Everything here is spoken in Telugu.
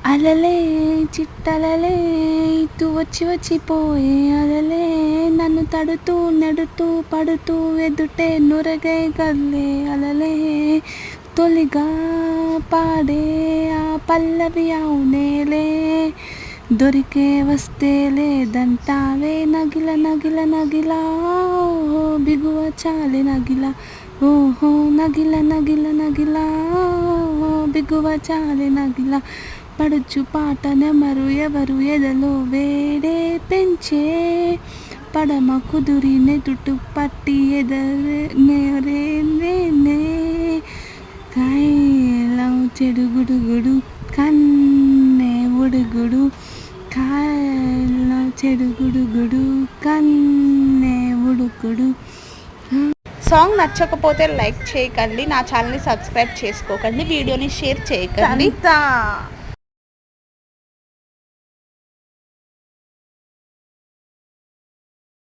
అలలే చిట్టలలే ఇటు వచ్చి వచ్చిపోయే అలలే నన్ను తడుతూ నెడుతూ పడుతూ ఎదుటే నురగై కదిలే అలలే తొలిగా పాడే ఆ పల్లవి అవునేలే దొరికే వస్తే లేదంటావే నగిల నగిల నగిల ఓ బిగువ చాలి నగిల ఓహో నగిల నగిల నగిల ఓ బిగువ చాలి నగిల పడుచు పాట నెమరు ఎవరు ఎదలో వేడే పెంచే పడమ కుదురి నెదుటు పట్టి ఎదరే నేరే కాయలం చెడుగుడుగుడు కన్నే ఉడుగుడు కాయలం చెడుగుడుగుడు కన్నే ఉడుకుడు. సాంగ్ నచ్చకపోతే లైక్ చేయకండి, నా ఛానల్ని సబ్స్క్రైబ్ చేసుకోకండి, వీడియోని షేర్ చేయకండి.